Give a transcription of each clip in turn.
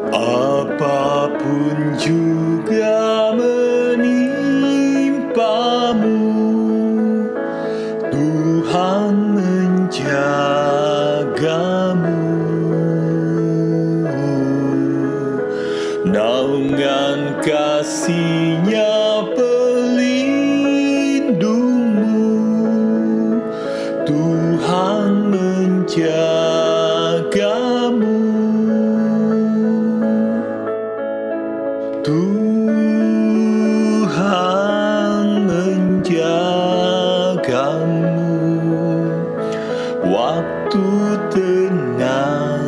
Apapun juga menimpamu, Tuhan menjagamu. Naungan kasih-Nya pelindungmu, Tuhan menjagamu. Tuhan menjagamu waktu tenang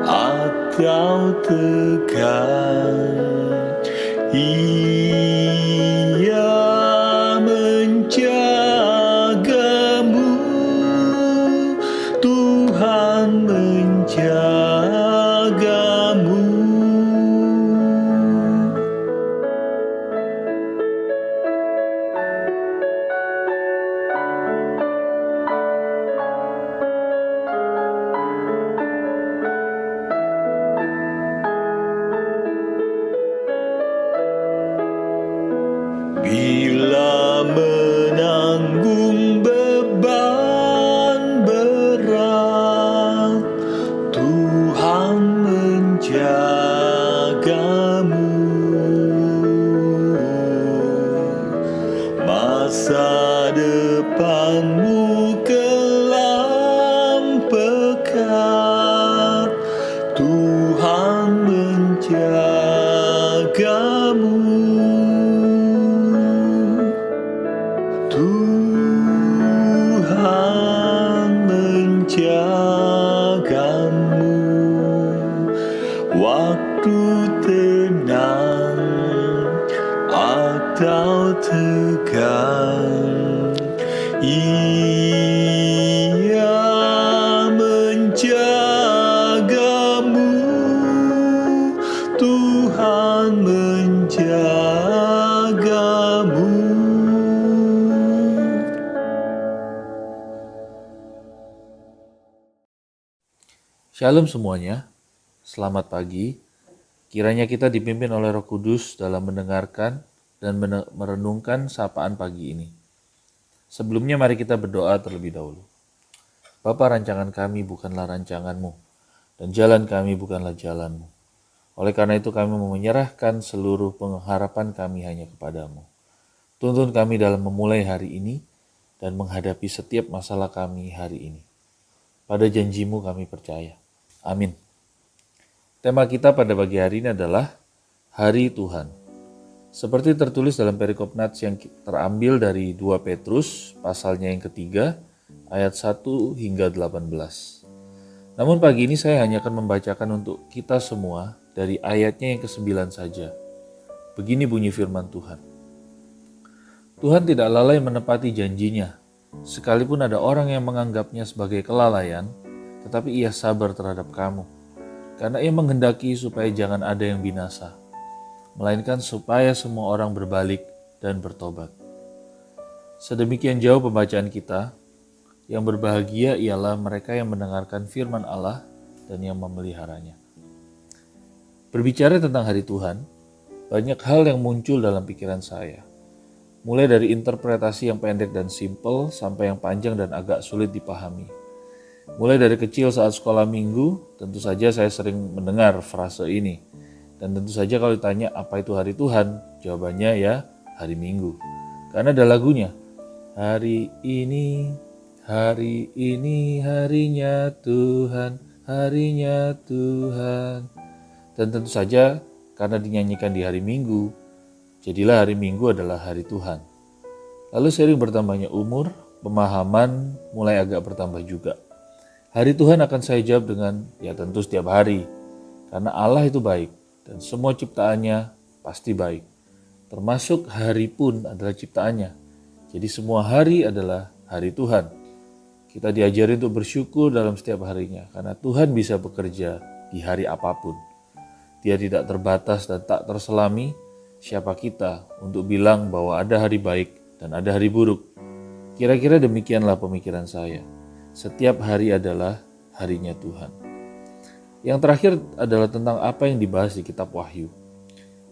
atau tegang. Ia menjagamu, Tuhan menjagamu. Bila menanggung beban berat, Tuhan menjagamu. Masa depanmu kelam pekat, Tuhan menjagamu. Tuhan menjagamu waktu tenang atau tegang. Ia menjagamu, Tuhan menjagamu. Shalom semuanya, selamat pagi. Kiranya kita dipimpin oleh Roh Kudus dalam mendengarkan dan merenungkan sapaan pagi ini. Sebelumnya mari kita berdoa terlebih dahulu. Bapa, rancangan kami bukanlah rancangan-Mu, dan jalan kami bukanlah jalan-Mu. Oleh karena itu kami menyerahkan seluruh pengharapan kami hanya kepadamu. Tuntun kami dalam memulai hari ini dan menghadapi setiap masalah kami hari ini. Pada janji-Mu kami percaya. Amin. Tema kita pada pagi hari ini adalah Hari Tuhan. Seperti tertulis dalam perikop nats yang terambil dari 2 Petrus, pasalnya yang ketiga, ayat 1 hingga 18. Namun pagi ini saya hanya akan membacakan untuk kita semua dari ayatnya yang ke-9 saja. Begini bunyi firman Tuhan. Tuhan tidak lalai menepati janjinya, sekalipun ada orang yang menganggapnya sebagai kelalaian, tetapi Ia sabar terhadap kamu, karena Ia menghendaki supaya jangan ada yang binasa, melainkan supaya semua orang berbalik dan bertobat. Sedemikian jauh pembacaan kita, yang berbahagia ialah mereka yang mendengarkan firman Allah dan yang memeliharanya. Berbicara tentang hari Tuhan, banyak hal yang muncul dalam pikiran saya. Mulai dari interpretasi yang pendek dan simpel sampai yang panjang dan agak sulit dipahami. Mulai dari kecil saat sekolah minggu, tentu saja saya sering mendengar frase ini. Dan tentu saja kalau ditanya apa itu hari Tuhan, jawabannya ya hari Minggu. Karena ada lagunya. Hari ini harinya Tuhan, harinya Tuhan. Dan tentu saja karena dinyanyikan di hari Minggu, jadilah hari Minggu adalah hari Tuhan. Lalu seiring bertambahnya umur, pemahaman mulai agak bertambah juga. Hari Tuhan akan saya jawab dengan, ya tentu setiap hari. Karena Allah itu baik, dan semua ciptaannya pasti baik. Termasuk hari pun adalah ciptaannya. Jadi semua hari adalah hari Tuhan. Kita diajari untuk bersyukur dalam setiap harinya, karena Tuhan bisa bekerja di hari apapun. Dia tidak terbatas dan tak terselami. Siapa kita untuk bilang bahwa ada hari baik dan ada hari buruk? Kira-kira demikianlah pemikiran saya. Setiap hari adalah harinya Tuhan. Yang terakhir adalah tentang apa yang dibahas di kitab Wahyu.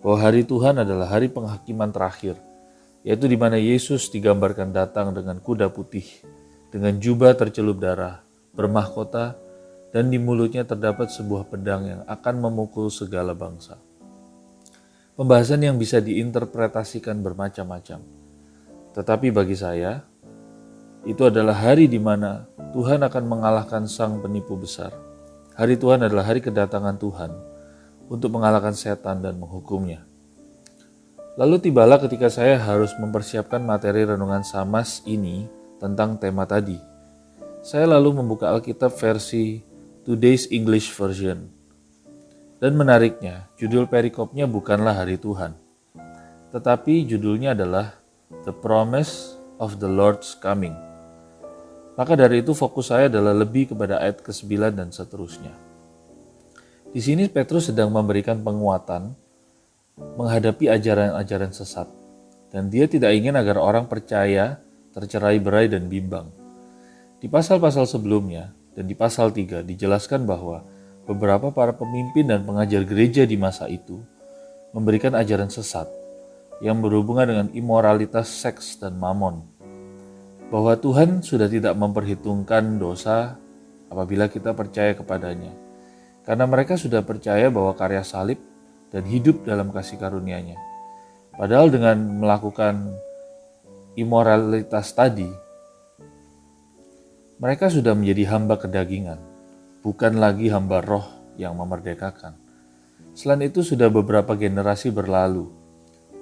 Bahwa hari Tuhan adalah hari penghakiman terakhir, yaitu di mana Yesus digambarkan datang dengan kuda putih, dengan jubah tercelup darah, bermahkota, dan di mulutnya terdapat sebuah pedang yang akan memukul segala bangsa. Pembahasan yang bisa diinterpretasikan bermacam-macam. Tetapi bagi saya, itu adalah hari di mana Tuhan akan mengalahkan sang penipu besar. Hari Tuhan adalah hari kedatangan Tuhan untuk mengalahkan setan dan menghukumnya. Lalu tibalah ketika saya harus mempersiapkan materi renungan Samas ini tentang tema tadi. Saya lalu membuka Alkitab versi Today's English Version. Dan menariknya, judul perikopnya bukanlah hari Tuhan, tetapi judulnya adalah The Promise of the Lord's Coming. Maka dari itu fokus saya adalah lebih kepada ayat ke-9 dan seterusnya. Di sini Petrus sedang memberikan penguatan menghadapi ajaran-ajaran sesat. Dan dia tidak ingin agar orang percaya, tercerai-berai dan bimbang. Di pasal-pasal sebelumnya dan di pasal 3 dijelaskan bahwa beberapa para pemimpin dan pengajar gereja di masa itu memberikan ajaran sesat yang berhubungan dengan imoralitas seks dan mamon. Bahwa Tuhan sudah tidak memperhitungkan dosa apabila kita percaya kepadanya. Karena mereka sudah percaya bahwa karya salib dan hidup dalam kasih karunia-Nya. Padahal dengan melakukan imoralitas tadi, mereka sudah menjadi hamba kedagingan, bukan lagi hamba roh yang memerdekakan. Selain itu sudah beberapa generasi berlalu,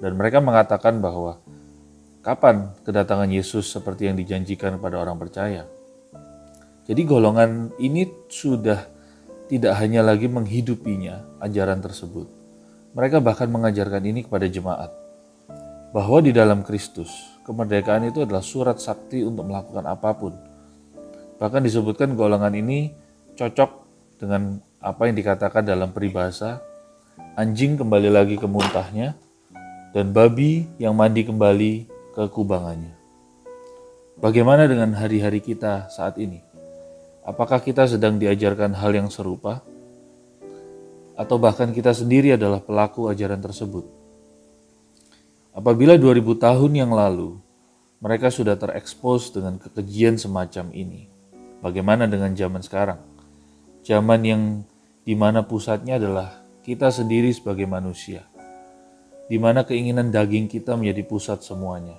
dan mereka mengatakan bahwa kapan kedatangan Yesus seperti yang dijanjikan kepada orang percaya? Jadi golongan ini sudah tidak hanya lagi menghidupinya ajaran tersebut. Mereka bahkan mengajarkan ini kepada jemaat. Bahwa di dalam Kristus, kemerdekaan itu adalah surat sakti untuk melakukan apapun. Bahkan disebutkan golongan ini cocok dengan apa yang dikatakan dalam peribahasa, anjing kembali lagi ke muntahnya, dan babi yang mandi kembali ke kubangannya. Bagaimana dengan hari-hari kita saat ini? Apakah kita sedang diajarkan hal yang serupa? Atau bahkan kita sendiri adalah pelaku ajaran tersebut? Apabila 2000 tahun yang lalu, mereka sudah terekspos dengan kekejian semacam ini. Bagaimana dengan zaman sekarang? Zaman yang dimana pusatnya adalah kita sendiri sebagai manusia. Di mana keinginan daging kita menjadi pusat semuanya.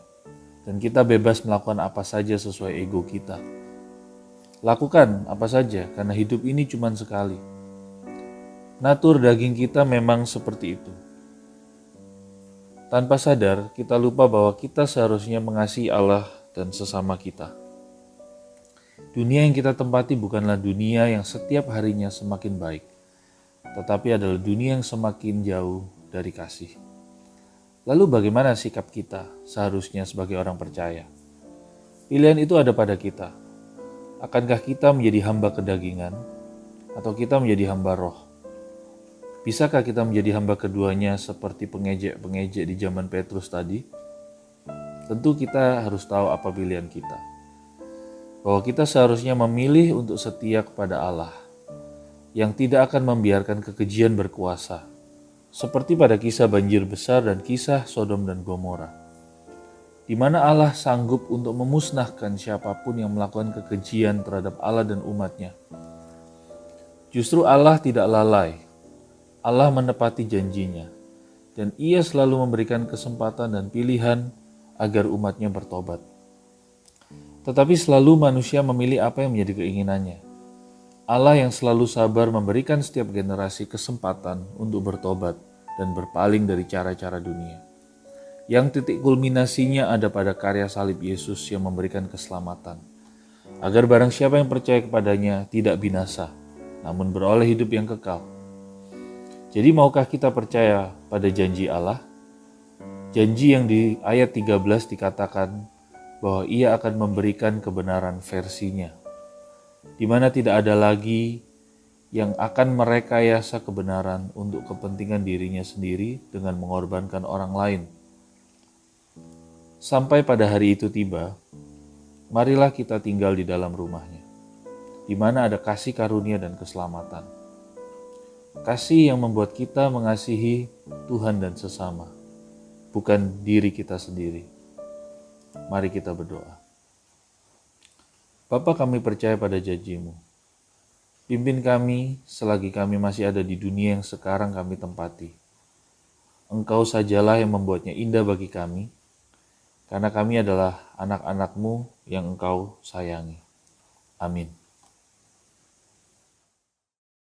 Dan kita bebas melakukan apa saja sesuai ego kita. Lakukan apa saja karena hidup ini cuma sekali. Natur daging kita memang seperti itu. Tanpa sadar, kita lupa bahwa kita seharusnya mengasihi Allah dan sesama kita. Dunia yang kita tempati bukanlah dunia yang setiap harinya semakin baik, tetapi adalah dunia yang semakin jauh dari kasih. Lalu bagaimana sikap kita seharusnya sebagai orang percaya? Pilihan itu ada pada kita. Akankah kita menjadi hamba kedagingan atau kita menjadi hamba roh? Bisakah kita menjadi hamba keduanya seperti pengejek-pengejek di zaman Petrus tadi? Tentu kita harus tahu apa pilihan kita. Bahwa kita seharusnya memilih untuk setia kepada Allah yang tidak akan membiarkan kekejian berkuasa. Seperti pada kisah banjir besar dan kisah Sodom dan Gomora, di mana Allah sanggup untuk memusnahkan siapapun yang melakukan kekejian terhadap Allah dan umatnya. Justru Allah tidak lalai, Allah menepati janjinya, dan Ia selalu memberikan kesempatan dan pilihan agar umatnya bertobat. Tetapi selalu manusia memilih apa yang menjadi keinginannya. Allah yang selalu sabar memberikan setiap generasi kesempatan untuk bertobat dan berpaling dari cara-cara dunia. Yang titik kulminasinya ada pada karya salib Yesus yang memberikan keselamatan. Agar barang siapa yang percaya kepadanya tidak binasa, namun beroleh hidup yang kekal. Jadi maukah kita percaya pada janji Allah? Janji yang di ayat 13 dikatakan bahwa Ia akan memberikan kebenaran versinya, di mana tidak ada lagi yang akan merekayasa kebenaran untuk kepentingan dirinya sendiri dengan mengorbankan orang lain. Sampai pada hari itu tiba, marilah kita tinggal di dalam rumahnya, di mana ada kasih karunia dan keselamatan. Kasih yang membuat kita mengasihi Tuhan dan sesama, bukan diri kita sendiri. Mari kita berdoa. Bapa, kami percaya pada janji-Mu. Pimpin kami selagi kami masih ada di dunia yang sekarang kami tempati. Engkau sajalah yang membuatnya indah bagi kami, karena kami adalah anak-anak-Mu yang Engkau sayangi. Amin.